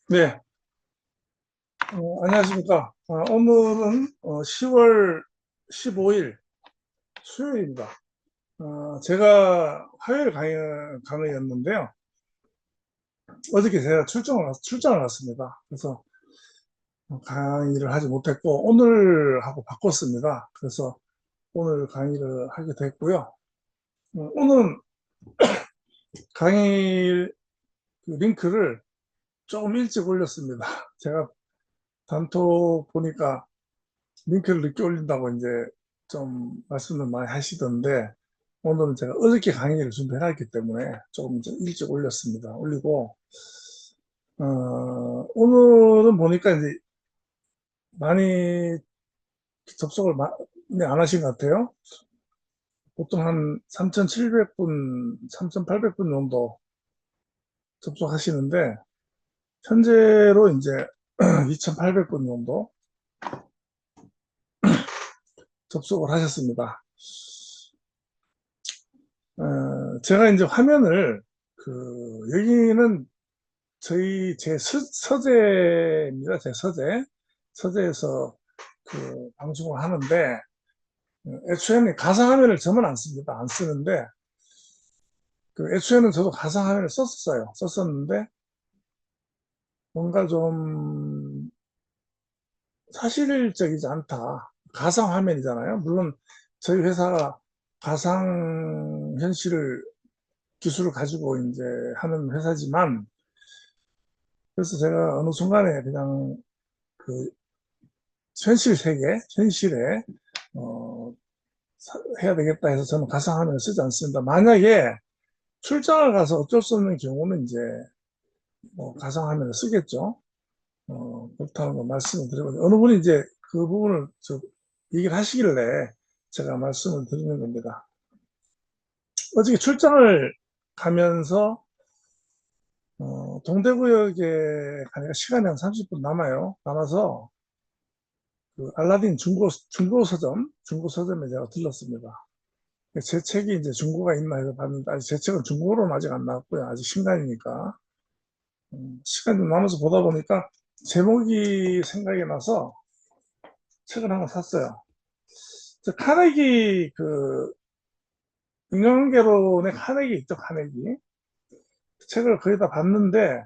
네, 안녕하십니까. 오늘은 10월 15일 수요일입니다. 제가 화요일 강의였는데요. 어저께 제가 출장을 갔습니다. 그래서 강의를 하지 못했고, 오늘 하고 바꿨습니다. 그래서 오늘 강의를 하게 됐고요. 오늘은 강의 그 링크를 조금 일찍 올렸습니다. 제가 단톡 보니까 링크를 늦게 올린다고 이제 좀 말씀을 많이 하시던데, 오늘은 제가 어저께 강의를 준비해놨기 때문에 조금 이제 일찍 올렸습니다. 올리고, 오늘은 보니까 이제 많이 접속을 많이 안 하신 것 같아요. 보통 한 3,700분, 3,800분 정도 접속하시는데, 현재로 이제 2,800분 정도 접속을 하셨습니다. 제가 이제 화면을, 여기는 제 서재입니다. 제 서재에서 방송을 하는데, 애초에는 가상화면을 저만 안 씁니다. 안 쓰는데, 애초에는 저도 가상화면을 썼었는데, 뭔가 좀 사실적이지 않다. 가상화면이잖아요. 물론 저희 회사가 가상현실 기술을 가지고 이제 하는 회사지만, 그래서 제가 어느 순간에 그냥 그 현실에, 어, 해야 되겠다 해서 저는 가상화면을 쓰지 않습니다. 만약에 출장을 가서 어쩔 수 없는 경우는 이제 뭐 가상화면을 쓰겠죠. 그렇다는 거 말씀을 드리고, 어느 분이 이제 그 부분을 얘기를 하시길래 제가 말씀을 드리는 겁니다. 어저께 출장을 가면서 동대구역에 가니까 시간이 한 30분 남아서 알라딘 중고 서점에 제가 들렀습니다. 제 책이 이제 중고가 있나 해서 봤는데, 아직 제 책은 중고로는 아직 안 나왔고요. 아직 신간이니까. 시간이 좀 남아서 보다 보니까 제목이 생각이 나서 책을 하나 샀어요. 저 카네기, 인간개론의 카네기 있죠, 카네기. 책을 거의 다 봤는데,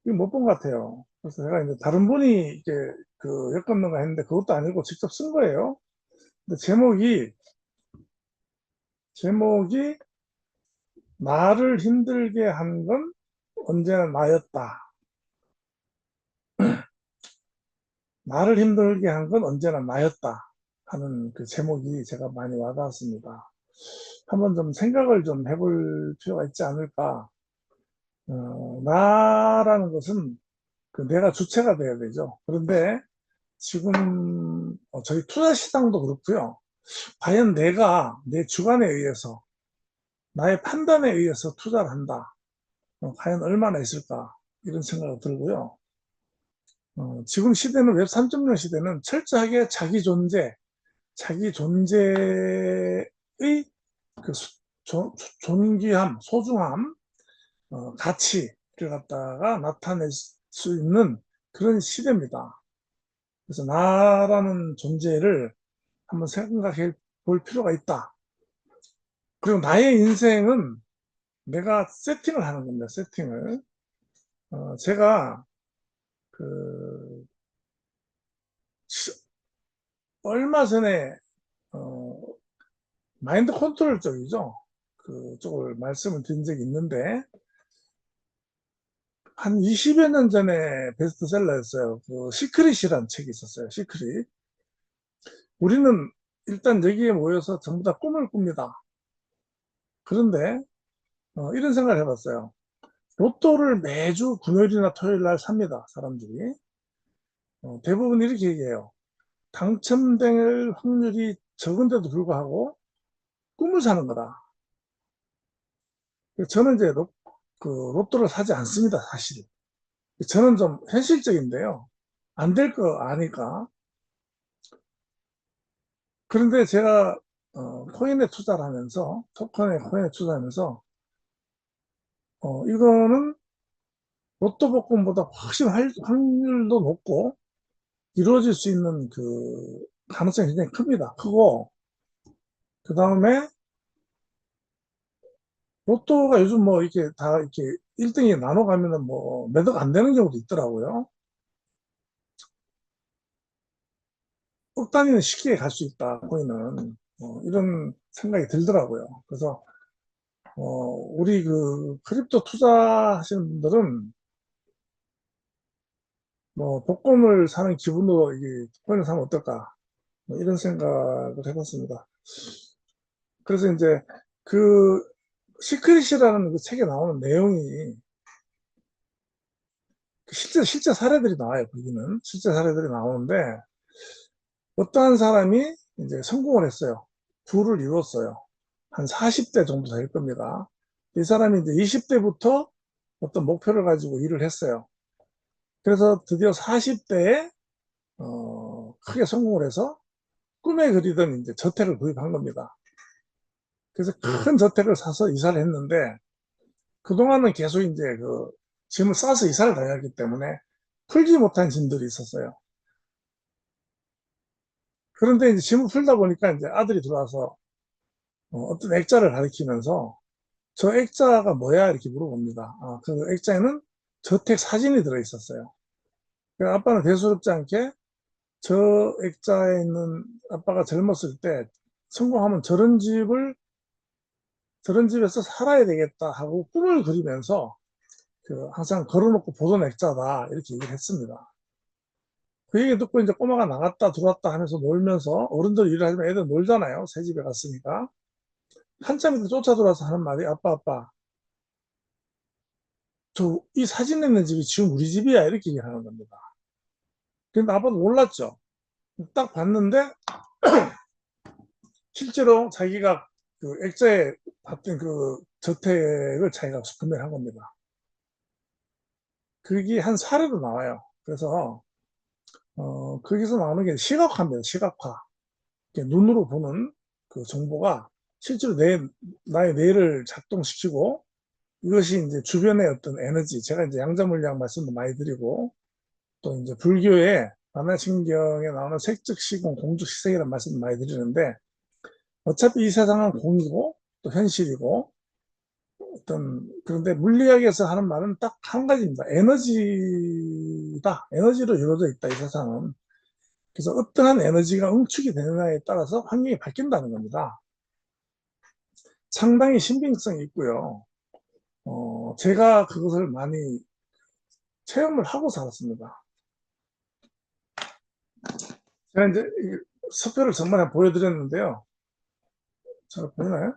이거 못 본 것 같아요. 그래서 제가 이제 다른 분이 이제 엮었는가 했는데, 그것도 아니고 직접 쓴 거예요. 근데 제목이 나를 힘들게 한 건 언제나 나였다. 나를 힘들게 한 건 언제나 나였다. 하는 그 제목이 제가 많이 와닿았습니다. 한번 좀 생각을 좀 해볼 필요가 있지 않을까. 나라는 것은 내가 주체가 돼야 되죠. 그런데 지금 저희 투자 시장도 그렇고요. 과연 내가 내 주관에 의해서, 나의 판단에 의해서 투자를 한다. 과연 얼마나 있을까? 이런 생각이 들고요. 지금 시대는 웹 3.0 시대는 철저하게 자기 존재의 그 존귀함, 소중함, 가치를 갖다가 나타낼 수 있는 그런 시대입니다. 그래서 나라는 존재를 한번 생각해 볼 필요가 있다. 그리고 나의 인생은 내가 세팅을 하는 겁니다. 세팅을. 제가 그 얼마 전에 어, 마인드 컨트롤 쪽이죠. 그쪽을 말씀을 드린 적이 있는데, 한 20여 년 전에 베스트셀러였어요. 시크릿이라는 책이 있었어요. 시크릿. 우리는 일단 여기에 모여서 전부 다 꿈을 꿉니다. 그런데 이런 생각을 해봤어요. 로또를 매주 금요일이나 토요일 날 삽니다. 사람들이. 대부분 이렇게 얘기해요. 당첨될 확률이 적은데도 불구하고 꿈을 사는 거다. 저는 이제 로또를 사지 않습니다. 사실. 저는 좀 현실적인데요. 안 될 거 아니까. 그런데 제가 코인에 투자를 하면서, 코인에 투자하면서, 이거는 로또 복권보다 훨씬 확률도 높고 이루어질 수 있는 그 가능성이 굉장히 큽니다. 크고, 그 다음에 로또가 요즘 뭐 이렇게 다 이렇게 1등이 나눠 가면은 뭐 매덕 안 되는 경우도 있더라고요. 억 단위는 쉽게 갈 수 있다, 코인은. 이런 생각이 들더라고요. 그래서, 우리 그 크립토 투자하시는 분들은 뭐 복권을 사는 기분으로 이게 코인을 사면 어떨까? 뭐 이런 생각을 해봤습니다. 그래서 이제 그 시크릿이라는 그 책에 나오는 내용이 실제 사례들이 나와요. 거기는 실제 사례들이 나오는데 어떠한 사람이 이제 성공을 했어요. 부를 이뤘어요. 한 40대 정도 될 겁니다. 이 사람이 이제 20대부터 어떤 목표를 가지고 일을 했어요. 그래서 드디어 40대에 크게 성공을 해서 꿈에 그리던 이제 저택을 구입한 겁니다. 그래서 큰 저택을 사서 이사를 했는데 그동안은 계속 이제 그 짐을 싸서 이사를 다녔기 때문에 풀지 못한 짐들이 있었어요. 그런데 이제 짐을 풀다 보니까 이제 아들이 들어와서 어떤 액자를 가리키면서 저 액자가 뭐야? 이렇게 물어봅니다. 그 액자에는 저택 사진이 들어있었어요. 그러니까 아빠는 대수롭지 않게 저 액자에 있는 아빠가 젊었을 때 성공하면 저런 집에서 살아야 되겠다 하고 꿈을 그리면서 그 항상 걸어놓고 보던 액자다 이렇게 얘기를 했습니다. 그 얘기 듣고 이제 꼬마가 나갔다 들어왔다 하면서 놀면서 어른들 일을 하면 애들 놀잖아요. 새 집에 갔으니까. 한참 있다 쫓아 들어와서 하는 말이 아빠 저 이 사진 있는 집이 지금 우리 집이야 이렇게 얘기하는 겁니다. 근데 아빠도 몰랐죠. 딱 봤는데 실제로 자기가 그 액자에 봤던 그 저택을 자기가 구매를 한 겁니다. 그게 한 사례로 나와요. 그래서 거기서 나오는 게 시각화입니다. 시각화. 눈으로 보는 그 정보가 실제로 나의 뇌를 작동시키고 이것이 이제 주변의 어떤 에너지, 제가 이제 양자물리학 말씀도 많이 드리고 또 이제 불교의 반야신경에 나오는 색즉시공, 공즉시색이라는 말씀도 많이 드리는데 어차피 이 세상은 공이고 또 현실이고 그런데 물리학에서 하는 말은 딱 한 가지입니다. 에너지다. 에너지로 이루어져 있다, 이 세상은. 그래서 어떠한 에너지가 응축이 되느냐에 따라서 환경이 바뀐다는 겁니다. 상당히 신빙성이 있고요. 제가 그것을 많이 체험을 하고 살았습니다. 제가 이제 서표를 전번에 보여드렸는데요. 잘 보이나요?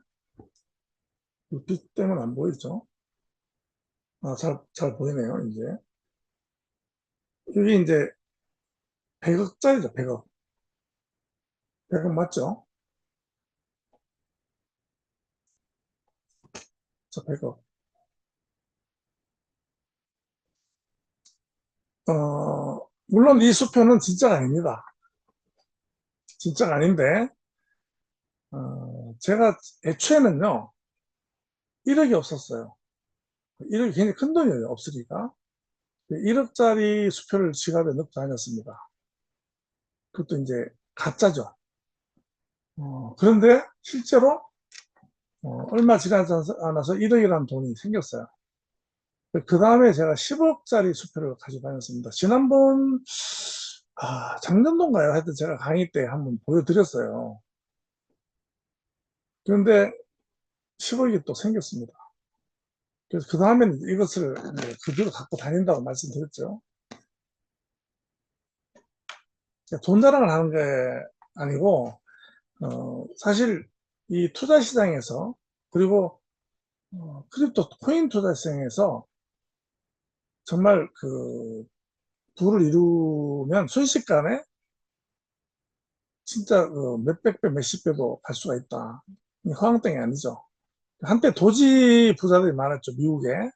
빛 때문에 안 보이죠? 잘 보이네요, 이제. 이게 이제 100억짜리죠, 100억. 100억 맞죠? 저 100억. 물론 이 수표는 진짜가 아닙니다. 진짜가 아닌데, 제가 애초에는요, 1억이 없었어요. 1억이 굉장히 큰 돈이에요, 없으니까. 1억짜리 수표를 지갑에 넣고 다녔습니다. 그것도 이제 가짜죠. 그런데 실제로 얼마 지나지 않아서 1억이라는 돈이 생겼어요. 그 다음에 제가 10억짜리 수표를 가지고 다녔습니다. 지난번 작년도인가요? 하여튼 제가 강의 때 한번 보여드렸어요. 그런데 10억이 또 생겼습니다. 그래서 그 다음에는 이것을 그대로 갖고 다닌다고 말씀드렸죠. 돈 자랑을 하는 게 아니고 사실 이 투자 시장에서 그리고 크립토 코인 투자 시장에서 정말 그 부를 이루면 순식간에 진짜 몇백 배, 몇십 배도 갈 수가 있다. 허황땡이 아니죠. 한때 도지 부자들이 많았죠, 미국에.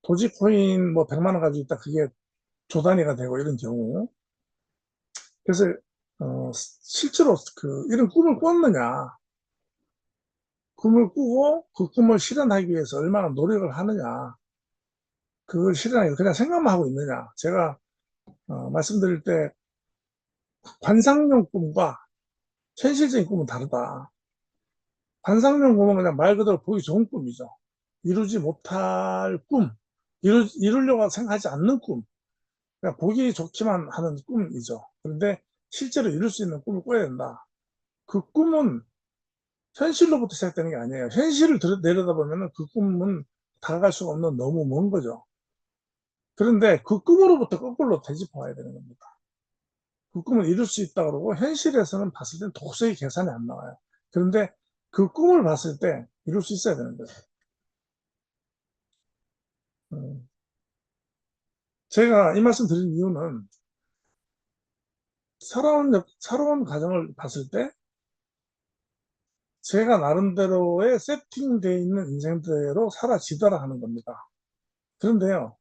도지 코인 뭐 100만 원 가지고 있다. 그게 조 단위가 되고 이런 경우. 그래서 실제로 이런 꿈을 꿨느냐, 꿈을 꾸고 그 꿈을 실현하기 위해서 얼마나 노력을 하느냐, 그걸 실현하기 그냥 생각만 하고 있느냐. 제가 말씀드릴 때 관상용 꿈과 현실적인 꿈은 다르다. 관상용 꿈은 그냥 말 그대로 보기 좋은 꿈이죠. 이루지 못할 꿈, 이루려고 생각하지 않는 꿈, 그냥 보기 좋기만 하는 꿈이죠. 그런데 실제로 이룰 수 있는 꿈을 꿔야 된다. 그 꿈은 현실로부터 시작되는 게 아니에요. 현실을 내려다보면 그 꿈은 다가갈 수가 없는 너무 먼 거죠. 그런데 그 꿈으로부터 거꾸로 되짚어 봐야 되는 겁니다. 그 꿈을 이룰 수 있다 그러고 현실에서는 봤을 땐 도저히 계산이 안 나와요. 그런데 그 꿈을 봤을 때 이룰 수 있어야 되는 거예요. 제가 이 말씀 드린 이유는 살아온 가정을 봤을 때 제가 나름대로의 세팅되어 있는 인생대로 살아지더라 하는 겁니다. 그런데요,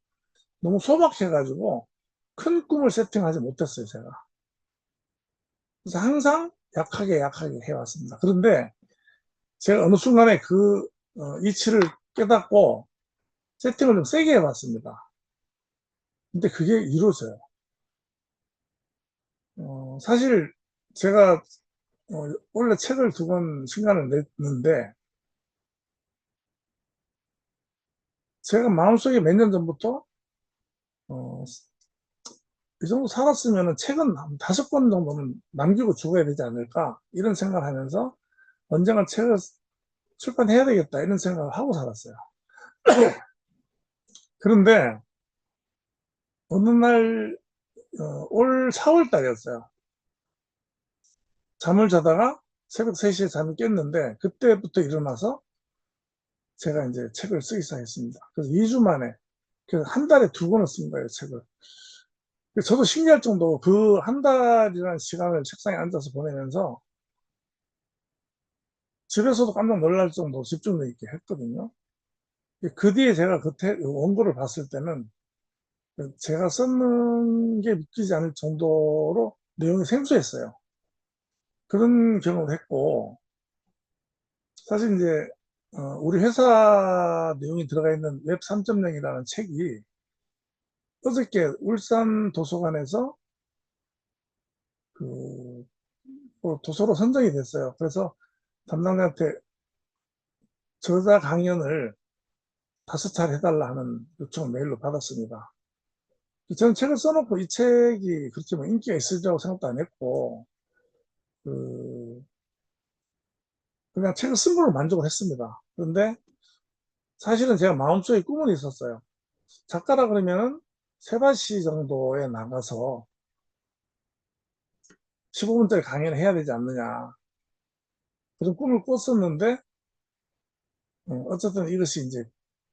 너무 소박해가지고 큰 꿈을 세팅하지 못했어요, 제가. 그래서 항상 약하게 해왔습니다. 그런데 제가 어느 순간에 그 이치를 깨닫고 세팅을 좀 세게 해봤습니다. 근데 그게 이루어져요. 사실 제가 원래 책을 2권 신간을 냈는데 제가 마음속에 몇 년 전부터 어, 이 정도 살았으면 책은 한 5권 정도는 남기고 죽어야 되지 않을까 이런 생각을 하면서 언젠가 책을 출판해야 되겠다 이런 생각을 하고 살았어요. 그런데 어느 날 올 4월 달이었어요. 잠을 자다가 새벽 3시에 잠이 깼는데 그때부터 일어나서 제가 이제 책을 쓰기 시작했습니다. 그래서 2주 만에 그래서 한 달에 2권을 쓴 거예요, 책을. 저도 신기할 정도로 그 한 달이라는 시간을 책상에 앉아서 보내면서 집에서도 깜짝 놀랄 정도로 집중력 있게 했거든요. 그 뒤에 제가 원고를 봤을 때는 제가 썼는 게 믿기지 않을 정도로 내용이 생소했어요. 그런 경험을 했고, 사실 이제, 우리 회사 내용이 들어가 있는 웹 3.0이라는 책이 어저께 울산 도서관에서 그, 도서로 선정이 됐어요. 그래서 담당자한테 저자 강연을 5차례 해달라 하는 요청을 메일로 받았습니다. 저는 책을 써놓고 이 책이 그렇게 뭐 인기가 있으리라고 생각도 안 했고, 그, 그냥 책을 쓴 걸로 만족을 했습니다. 그런데 사실은 제가 마음속에 꿈은 있었어요. 작가라 그러면은 세바시 정도에 나가서 15분짜리 강연을 해야 되지 않느냐. 그런 꿈을 꿨었는데, 어쨌든 이것이 이제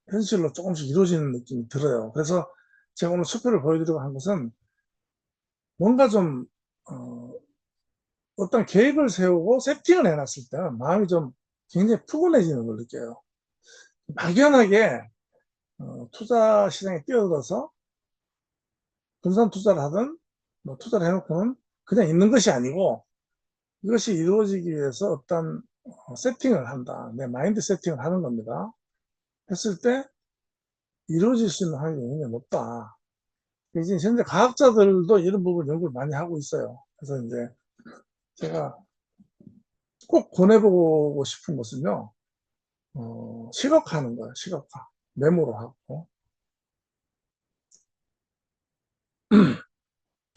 현실로 조금씩 이루어지는 느낌이 들어요. 그래서 제가 오늘 수표를 보여드리고 한 것은 뭔가 좀, 어, 어떤 계획을 세우고 세팅을 해놨을 때는 마음이 좀 굉장히 푸근해지는 걸 느껴요. 막연하게 투자 시장에 뛰어들어서 분산 투자를 하든 뭐 투자를 해놓고는 그냥 있는 것이 아니고 이것이 이루어지기 위해서 어떤 세팅을 한다. 내 마인드 세팅을 하는 겁니다. 했을 때 이루어질 수 있는 확률이 굉장히 높다. 이제 현재 과학자들도 이런 부분 연구를 많이 하고 있어요. 그래서 이제 제가 꼭 권해보고 싶은 것은요, 시각화하는 거예요. 시각화. 메모로 하고.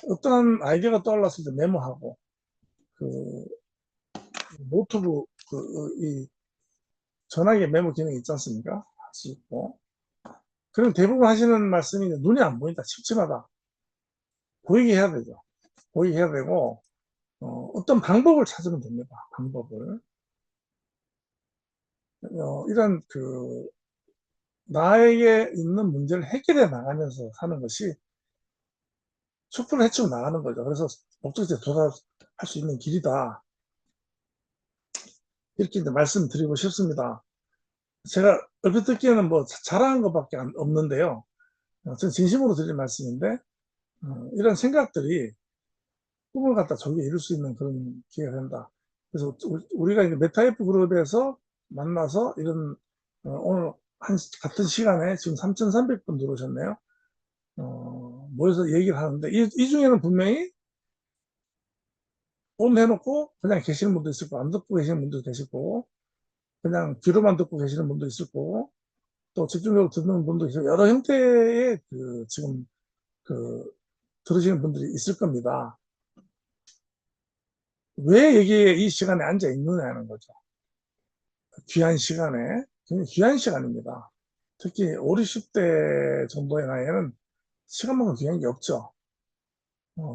어떤 아이디어가 떠올랐을 때 메모하고, 그, 노트북, 이 전화기 메모 기능이 있지 않습니까? 할 수 있고. 그럼 대부분 하시는 말씀이 눈이 안 보인다. 침침하다. 보이게 해야 되죠. 보이게 해야 되고, 어떤 방법을 찾으면 됩니다. 방법을. 이런 나에게 있는 문제를 해결해 나가면서 사는 것이 숲을 헤치고 나가는 거죠. 그래서 목적지에 도달할 수 있는 길이다. 이렇게 이제 말씀드리고 싶습니다. 제가 얼핏 듣기에는 뭐 자랑한 것밖에 없는데요. 저는 진심으로 드린 말씀인데, 이런 생각들이 꿈을 갖다 저기 이룰 수 있는 그런 기회가 된다. 그래서 우리가 이제 메타F 그룹에서 만나서 이런 오늘 같은 시간에 지금 3,300분 들어오셨네요. 모여서 얘기를 하는데, 이 중에는 분명히 온 해놓고 그냥 계시는 분도 있을 거고, 안 듣고 계시는 분도 계시고, 그냥 귀로만 듣고 계시는 분도 있을 거고, 또 집중적으로 듣는 분도 있고, 여러 형태의 지금 그 들으시는 분들이 있을 겁니다. 왜 여기에 이 시간에 앉아 있느냐는 거죠. 귀한 시간에, 굉장히 귀한 시간입니다. 특히 5, 60대 정도의 나이에는 시간만큼 귀한 게 없죠.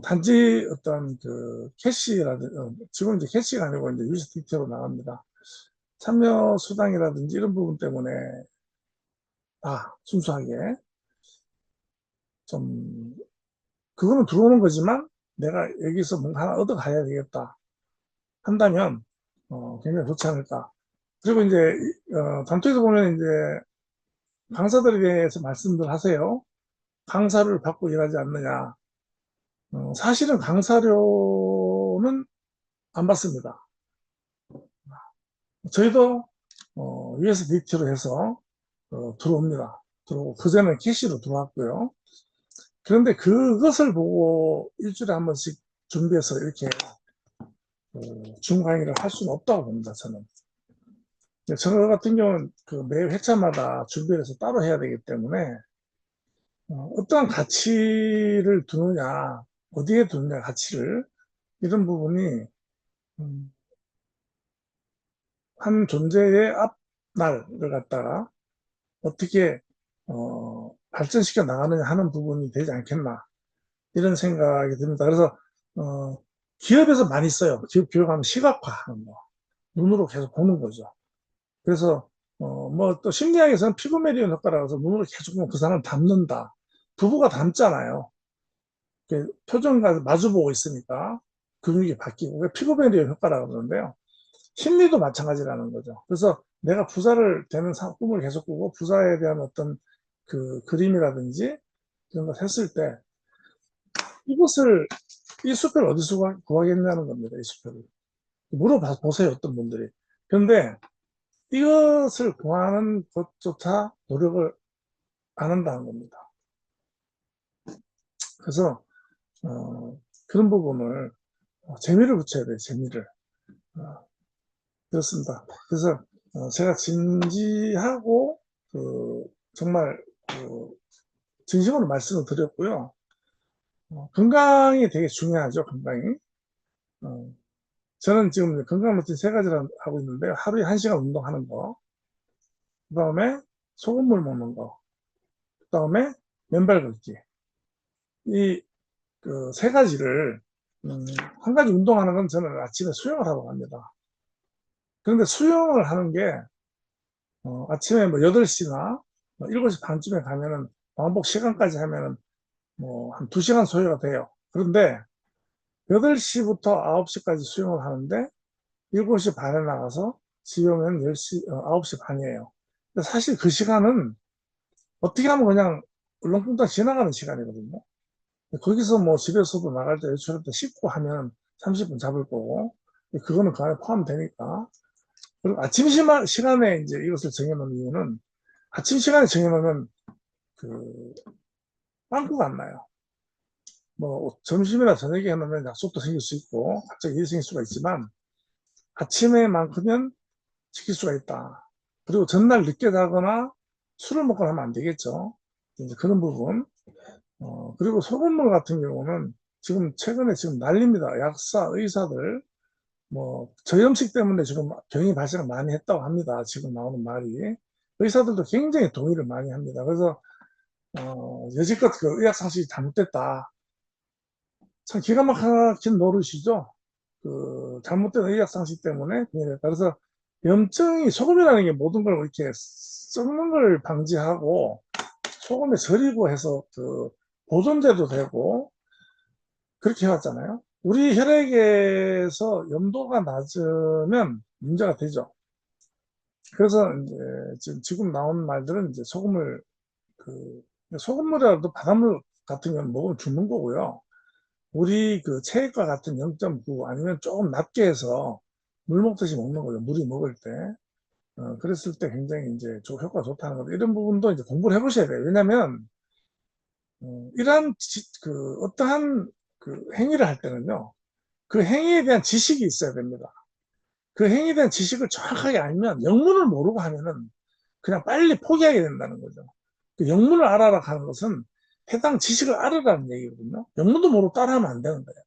단지 어떤 캐시라든지, 지금 이제 캐시가 아니고 이제 USDT로 나갑니다. 참여 수당이라든지 이런 부분 때문에, 순수하게 좀, 그거는 들어오는 거지만 내가 여기서 뭔가 하나 얻어가야 되겠다 한다면, 굉장히 좋지 않을까. 그리고 이제, 단톡에서 보면 이제 강사들에 대해서 말씀들 하세요. 강사를 받고 일하지 않느냐. 사실은 강사료는 안 받습니다. 저희도 USDT로 해서 들어옵니다. 들어오고 그전에 캐시로 들어왔고요. 그런데 그것을 보고 일주일에 한 번씩 준비해서 이렇게 줌 강의를 할 수는 없다고 봅니다. 저는. 저 같은 경우는 매 회차마다 준비를 해서 따로 해야 되기 때문에 어떠한 가치를 두느냐, 어디에 두느냐 가치를, 이런 부분이 음, 한 존재의 앞날을 갖다가 어떻게 발전시켜 나가느냐 하는 부분이 되지 않겠나, 이런 생각이 듭니다. 그래서 어, 기업에서 많이 써요. 기업 교육하면 시각화하는 거, 눈으로 계속 보는 거죠. 그래서 뭐 또 심리학에서는 피그메리온 효과라고 해서 눈으로 계속 보면 그 사람을 닮는다. 부부가 닮잖아요. 표정과 마주보고 있으니까 근육이 바뀌고, 그게 피그메리온 효과라고 그러는데요. 심리도 마찬가지라는 거죠. 그래서 내가 부자를 되는 꿈을 계속 꾸고 부자에 대한 어떤 그림이라든지 이런 걸 했을 때 이것을, 이 수표를 어디서 구하겠냐는 겁니다. 이 수표를. 물어보세요, 어떤 분들이. 그런데 이것을 구하는 것조차 노력을 안 한다는 겁니다. 그래서 그런 부분을 재미를 붙여야 돼요. 재미를. 그렇습니다. 그래서 제가 진지하고 정말 진심으로 말씀을 드렸고요. 건강이 되게 중요하죠. 건강이. 어, 저는 지금 건강 루틴 세 가지를 하고 있는데요. 하루에 1시간 운동하는 거, 그 다음에 소금물 먹는 거, 그 다음에 맨발 걷기. 이 세 가지를, 한 가지 운동하는 건 저는 아침에 수영을 하러 갑니다. 그런데 수영을 하는 게 아침에 뭐 8시나 7시 반쯤에 가면은 왕복 시간까지 하면은 뭐 한 2시간 소요가 돼요. 그런데 8시부터 9시까지 수영을 하는데 7시 반에 나가서 집에 오면 9시 반이에요. 근데 사실 그 시간은 어떻게 하면 그냥 울렁뚱땅 지나가는 시간이거든요. 거기서 뭐 집에서도 나갈 때 외출할 때 씻고 하면 30분 잡을 거고, 그거는 그 안에 포함되니까. 그리고 아침 시간에 이제 이것을 정해놓은 이유는, 아침 시간에 정해놓으면 그 빵꾸가 안 나요. 뭐 점심이나 저녁에 해놓으면 약속도 생길 수 있고 갑자기 일이 생길 수가 있지만 아침에만큼은 지킬 수가 있다. 그리고 전날 늦게 자거나 술을 먹거나 하면 안 되겠죠. 이제 그런 부분. 그리고 소금물 같은 경우는 지금 최근에 지금 난립니다. 약사, 의사들, 뭐, 저염식 때문에 지금 병이 발생을 많이 했다고 합니다. 지금 나오는 말이. 의사들도 굉장히 동의를 많이 합니다. 그래서, 여지껏 의학 상식이 잘못됐다. 참 기가 막힌 노릇이죠. 잘못된 의학 상식 때문에 병이 됐다. 그래서 염증이, 소금이라는 게 모든 걸 이렇게 썩는 걸 방지하고 소금에 절이고 해서 보존제도 되고 그렇게 해왔잖아요. 우리 혈액에서 염도가 낮으면 문제가 되죠. 그래서 이제 지금 나온 말들은 이제 그, 소금물이라도 바닷물 같은 경우는 먹으면 죽는 거고요. 우리 체액과 같은 0.9 아니면 조금 낮게 해서 물 먹듯이 먹는 거죠. 물이 먹을 때. 그랬을 때 굉장히 이제 효과가 좋다는 것, 이런 부분도 이제 공부를 해보셔야 돼요. 왜냐면, 이러한, 어떠한 행위를 할 때는요, 그 행위에 대한 지식이 있어야 됩니다. 그 행위에 대한 지식을 정확하게 알면, 영문을 모르고 하면은 그냥 빨리 포기하게 된다는 거죠. 그 영문을 알아라 하는 것은 해당 지식을 알아라는 얘기거든요. 영문도 모르고 따라하면 안 되는 거예요.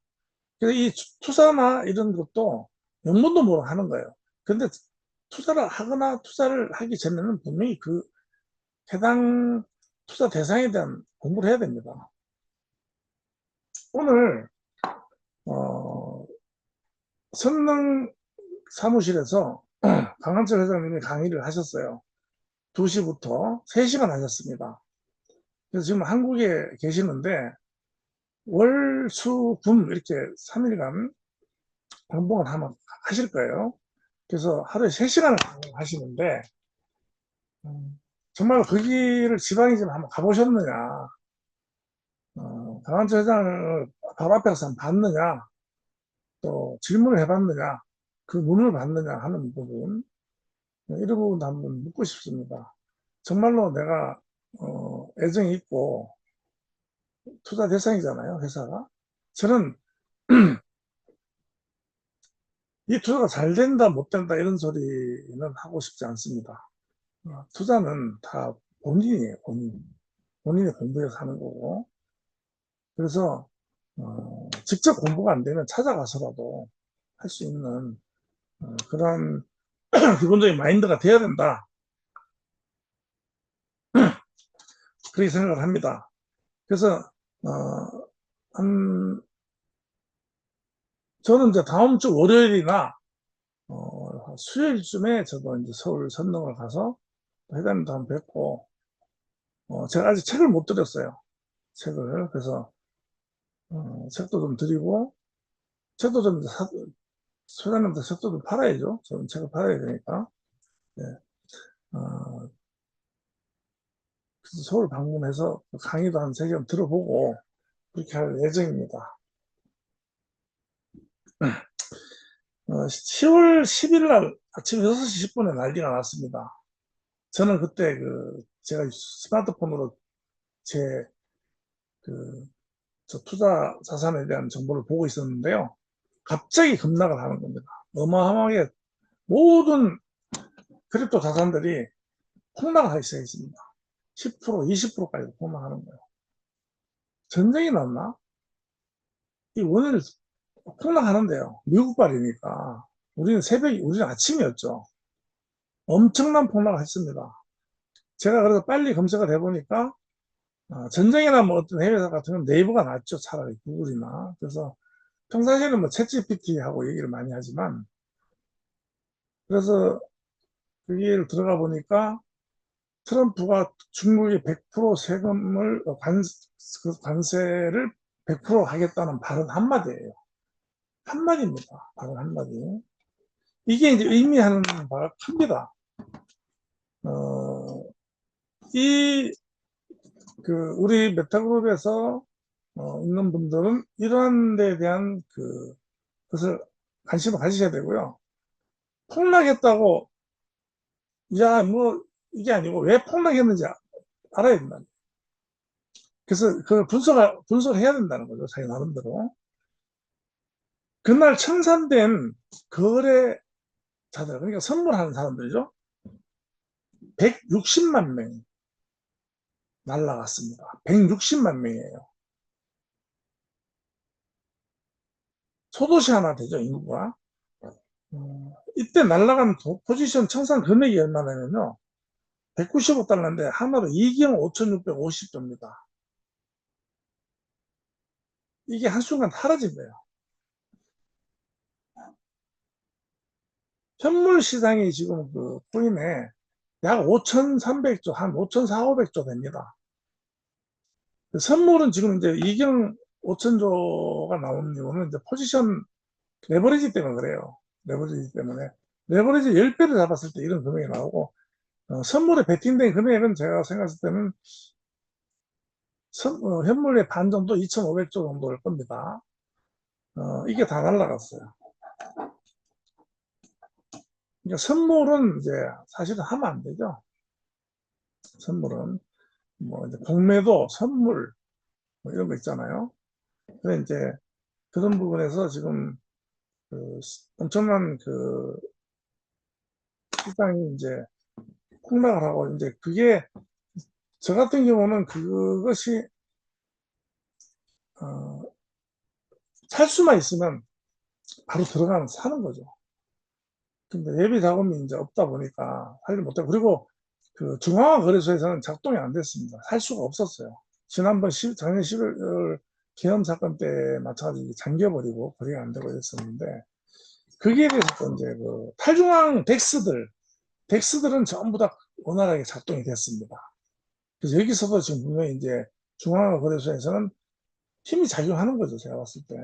그래서 이 투자나 이런 것도 영문도 모르고 하는 거예요. 근데 투자를 하거나 투자를 하기 전에는 분명히 그 해당 투자 대상에 대한 공부를 해야 됩니다. 오늘 선릉 사무실에서 강한철 회장님이 강의를 하셨어요. 2시부터 3시간 하셨습니다. 그래서 지금 한국에 계시는데 월, 수, 금 이렇게 3일간 방송을 한번 하실 거예요. 그래서 하루에 3시간을 하시는데 정말 거기를 지방에 좀 한번 가보셨느냐, 강한철 회장을 바로 앞에서 한번 봤느냐, 또 질문을 해봤느냐, 그 문을 봤느냐 하는 부분, 이런 부분도 한번 묻고 싶습니다. 정말로 내가 애정이 있고 투자 대상이잖아요, 회사가. 저는 이 투자가 잘 된다, 못 된다 이런 소리는 하고 싶지 않습니다. 투자는 다 본인이에요, 본인. 본인이 공부해서 하는 거고. 그래서 직접 공부가 안 되면 찾아가서라도 할 수 있는 그런 기본적인 마인드가 돼야 된다. 그렇게 생각을 합니다. 그래서 한 저는 이제 다음 주 월요일이나 수요일쯤에 저도 이제 서울 선릉을 가서 회장님도 한번 뵙고 제가 아직 책을 못 드렸어요. 책을. 그래서 책도 좀 드리고 책도 좀 소장님도 책도 좀 팔아야죠. 저는 책을 팔아야 되니까. 네. 그래서 서울 방문해서 강의도 한 3시간 들어보고 그렇게 할 예정입니다. 10월 10일 날 아침 6시 10분에 난리가 났습니다. 저는 그때 제가 스마트폰으로 제 저 투자 자산에 대한 정보를 보고 있었는데요. 갑자기 급락을 하는 겁니다. 어마어마하게 모든 크립토 자산들이 폭락을 하기 시작했습니다. 10%, 20%까지 폭락하는 거예요. 전쟁이 났나? 이 원인을 폭락하는데요. 미국발이니까. 우리는 아침이었죠. 엄청난 폭락을 했습니다. 제가 그래서 빨리 검색을 해보니까, 전쟁이나 뭐 어떤 해외사 같은 건 네이버가 낫죠. 차라리 구글이나. 그래서 평상시에는 뭐 챗GPT하고 얘기를 많이 하지만, 그래서 거기를 들어가 보니까 트럼프가 중국에 100% 세금을, 관세를 100% 하겠다는 발언 한마디예요. 한마디입니다. 발언 한마디. 이게 이제 의미하는 바가 큽니다. 어, 이, 우리 메타그룹에서, 있는 분들은 이러한 데에 대한 것을 관심을 가지셔야 되고요. 폭락했다고, 야, 뭐, 이게 아니고 왜 폭락했는지 알아야 된다. 그래서 분석을 해야 된다는 거죠. 자기 나름대로. 그날 청산된 거래자들, 그러니까 선물하는 사람들이죠. 160만 명이 날라갔습니다. 160만 명이에요. 소도시 하나 되죠, 인구가. 이때 날라간 포지션 청산 금액이 얼마냐면요. 195달러인데 하나로 2경 5,650조입니다. 이게 한순간 사라진 거예요. 현물 시장이 지금 코인에 약 5,300조, 한 5,400, 500조 됩니다. 선물은 지금 이제 2경 5천조가 나오는 이유는 이제 포지션 레버리지 때문에 그래요. 레버리지 때문에. 레버리지 10배를 잡았을 때 이런 금액이 나오고, 선물에 베팅된 금액은 제가 생각했을 때는 현물의 반 정도 2,500조 정도 일 겁니다. 이게 다 날라갔어요. 그러니까 선물은 이제 사실은 하면 안 되죠. 선물은. 뭐 이제 공매도 선물 뭐 이런 거 있잖아요. 근데 이제 그런 부분에서 지금 그 엄청난 그 시장이 이제 폭락을 하고 이제 그게 저 같은 경우는 그것이 살 수만 있으면 바로 들어가면 사는 거죠. 근데 예비 자금이 이제 없다 보니까 살지 못하고 그리고 그 중앙거래소에서는 작동이 안 됐습니다. 살 수가 없었어요. 지난번 작년 11월 계엄 사건 때 마찬가지로 잠겨버리고 거래가 안 되고 있었는데 거기에 대해서 또 이제 그 탈중앙 덱스들은 전부 다 원활하게 작동이 됐습니다. 그래서 여기서도 지금 분명히 이제 중앙거래소에서는 힘이 작용하는 거죠. 제가 봤을 때.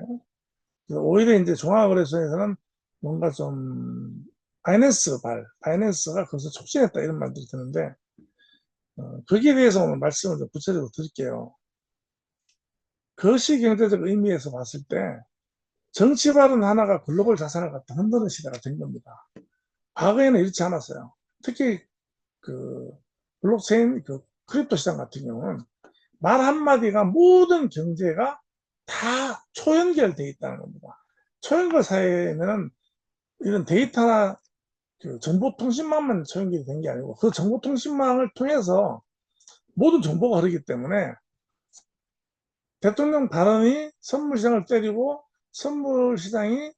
오히려 이제 중앙거래소에서는 뭔가 좀 바이낸스가 거기서 촉진했다 이런 말들이 드는데 거기에 대해서 오늘 말씀을 좀 구체적으로 드릴게요. 거시경제적 의미에서 봤을 때 정치 발언 하나가 글로벌 자산을 갖다 흔드는 시대가 된 겁니다. 과거에는 이렇지 않았어요. 특히 그 블록체인 그 크립토 시장 같은 경우는 말 한마디가 모든 경제가 다 초연결돼 있다는 겁니다. 초연결 사회에는 이런 데이터나 그 정보통신망만 초연결이 된 게 아니고 그 정보통신망을 통해서 모든 정보가 흐르기 때문에 대통령 발언이 선물시장을 때리고 선물시장이